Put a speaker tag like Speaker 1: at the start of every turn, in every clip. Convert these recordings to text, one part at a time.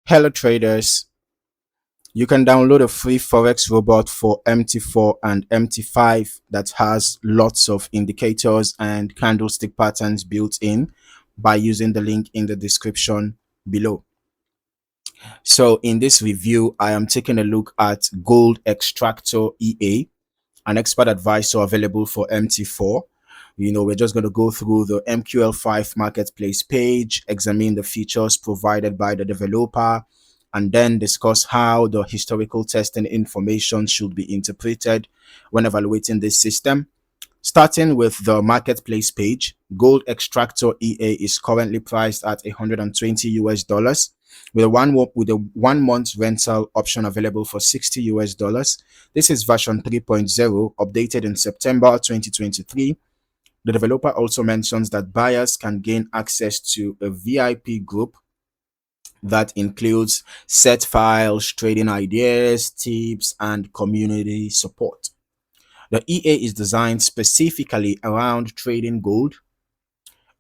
Speaker 1: Hello traders, you can download a free Forex robot for MT4 and MT5 that has lots of indicators and candlestick patterns built in by using the link in the description below. So in this review, I am taking a look at Gold Extractor EA, an expert advisor available for MT4. We're just going to go through the MQL5 Marketplace page, examine the features provided by the developer, and then discuss how the historical testing information should be interpreted when evaluating this system. Starting with the marketplace page, Gold Extractor EA is currently priced at 120 US dollars with a 1 month rental option available for 60 US dollars. This is version 3.0 updated in September 2023. The developer also mentions that buyers can gain access to a VIP group that includes set files, trading ideas, tips, and community support. The EA is designed specifically around trading gold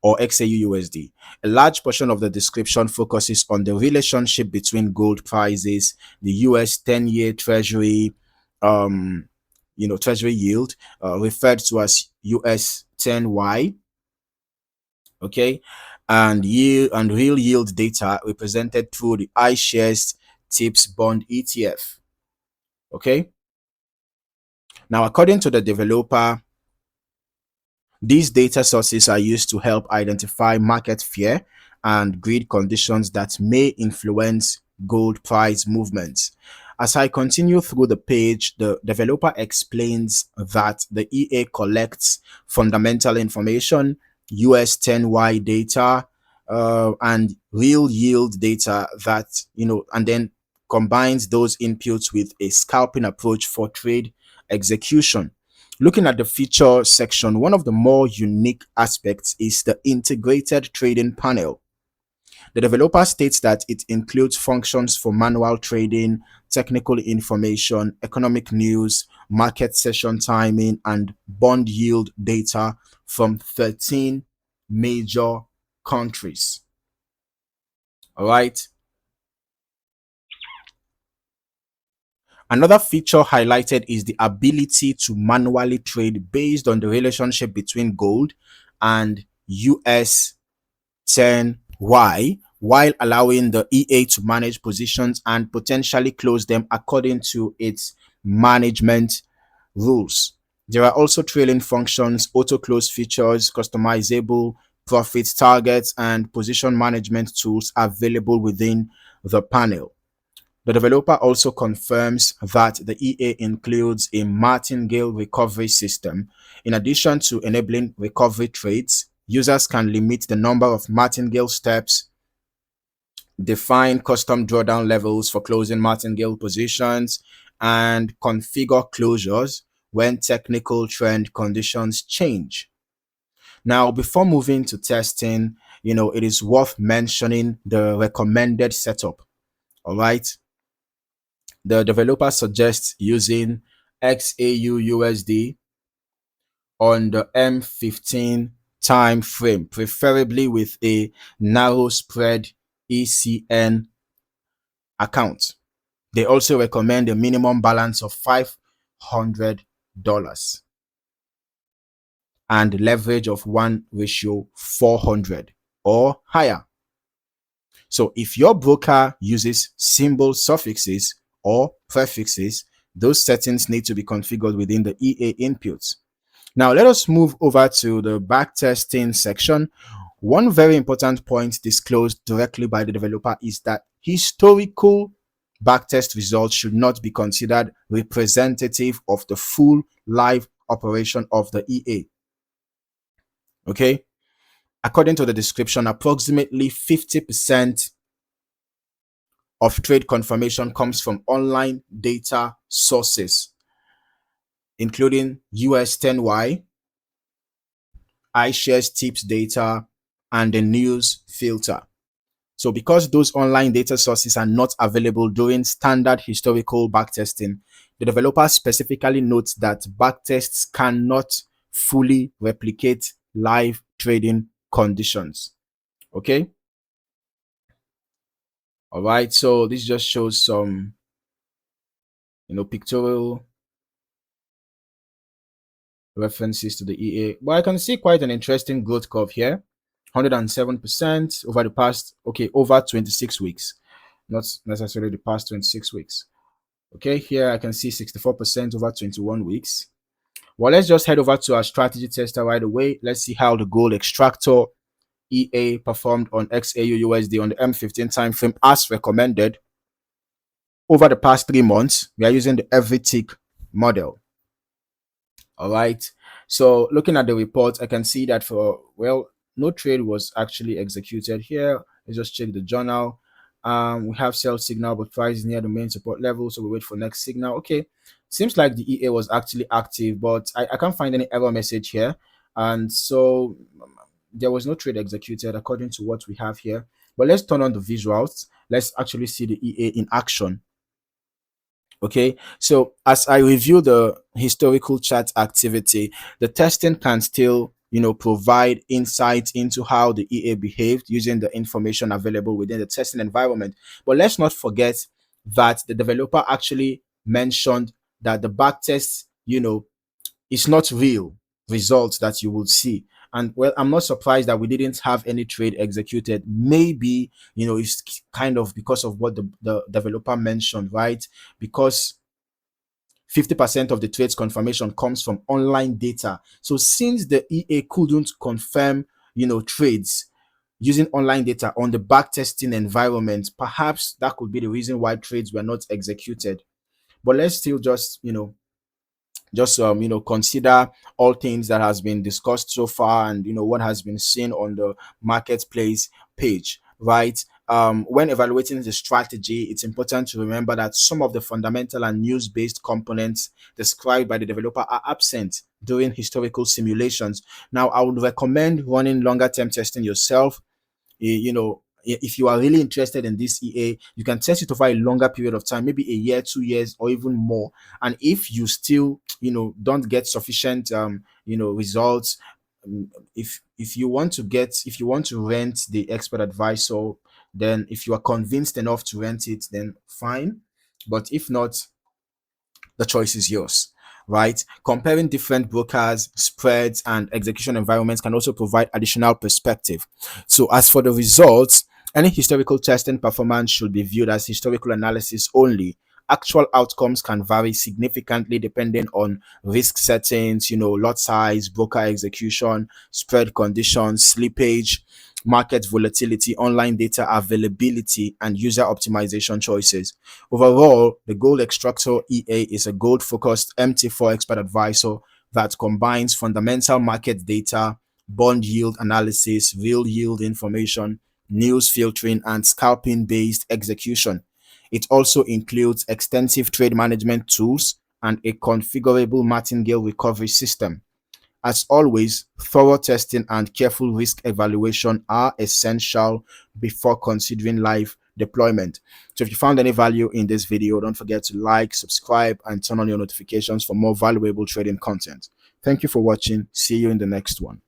Speaker 1: or XAUUSD. A large portion of the description focuses on the relationship between gold prices, the US 10-year treasury, treasury yield, referred to as US 10Y, okay, and yield and real yield data represented through the iShares TIPS bond ETF. Okay. Now, according to the developer, these data sources are used to help identify market fear and greed conditions that may influence gold price movements. As I continue through the page, the developer explains that the EA collects fundamental information, US 10Y data, and real yield data and then combines those inputs with a scalping approach for trade execution. Looking at the feature section, one of the more unique aspects is the integrated trading panel. The developer states that it includes functions for manual trading, technical information, economic news, market session timing, and bond yield data from 13 major countries. All right. Another feature highlighted is the ability to manually trade based on the relationship between gold and US 10Y, while allowing the EA to manage positions and potentially close them according to its management rules. There are also trailing functions, auto close features, customizable profit targets, and position management tools available within the panel. The developer also confirms that the EA includes a martingale recovery system. In addition to enabling recovery trades, users can limit the number of martingale steps, define custom drawdown levels for closing martingale positions, and configure closures when technical trend conditions change. Now, before moving to testing, it is worth mentioning the recommended setup. All right. The developer suggests using XAUUSD on the M15 time frame, preferably with a narrow spread ECN account. They also recommend a minimum balance of $500 and leverage of 1:400 or higher. So if your broker uses symbol suffixes or prefixes, those settings need to be configured within the EA inputs. Now let us move over to the backtesting section. One very important point disclosed directly by the developer is that historical backtest results should not be considered representative of the full live operation of the EA. Okay. According to the description, approximately 50% of trade confirmation comes from online data sources, including US 10Y, iShares tips data, and the news filter. So because those online data sources are not available during standard historical backtesting, the developer specifically notes that backtests cannot fully replicate live trading conditions. Okay. All right, so this just shows some, pictorial references to the EA. But I can see quite an interesting growth curve here, 107% over the past, okay, over 26 weeks, not necessarily the past 26 weeks. Okay, here I can see 64% over 21 weeks. Well, let's just head over to our strategy tester right away. Let's see how the Gold Extractor EA performed on XAU USD on the M15 time frame as recommended over the past 3 months. We are using the every tick model. All right, so looking at the report, I can see that no trade was actually executed here. Let's just check the journal. We have sell signal, but price is near the main support level, so we wait for next signal. Okay, seems like the EA was actually active, but I can't find any error message here, and so there was no trade executed according to what we have here. But let's turn on the visuals. Let's actually see the EA in action. Okay, so as I review the historical chart activity, the testing can still, provide insight into how the EA behaved using the information available within the testing environment. But let's not forget that the developer actually mentioned that the backtest, is not real results that you will see. And well, I'm not surprised that we didn't have any trade executed. Maybe, it's kind of because of what the developer mentioned, right? Because 50% of the trades confirmation comes from online data. So since the EA couldn't confirm, trades using online data on the backtesting environment, perhaps that could be the reason why trades were not executed. But let's still just consider all things that has been discussed so far, and what has been seen on the marketplace page, right? When evaluating the strategy, it's important to remember that some of the fundamental and news-based components described by the developer are absent during historical simulations. Now, I would recommend running longer term testing yourself. If you are really interested in this EA, you can test it over a longer period of time, maybe a year, 2 years, or even more. And if you still, don't get sufficient, results, if you want to rent the expert advisor, then if you are convinced enough to rent it, then fine. But if not, the choice is yours, right? Comparing different brokers, spreads, and execution environments can also provide additional perspective. So, as for the results, any historical testing performance should be viewed as historical analysis only. Actual outcomes can vary significantly depending on risk settings, lot size, broker execution, spread conditions, slippage, market volatility, online data availability, and user optimization choices. Overall, the Gold Extractor EA is a gold-focused MT4 expert advisor that combines fundamental market data, bond yield analysis, real yield information, news filtering, and scalping-based execution. It also includes extensive trade management tools and a configurable martingale recovery system. As always, thorough testing and careful risk evaluation are essential before considering live deployment. So if you found any value in this video, don't forget to like, subscribe, and turn on your notifications for more valuable trading content. Thank you for watching. See you in the next one.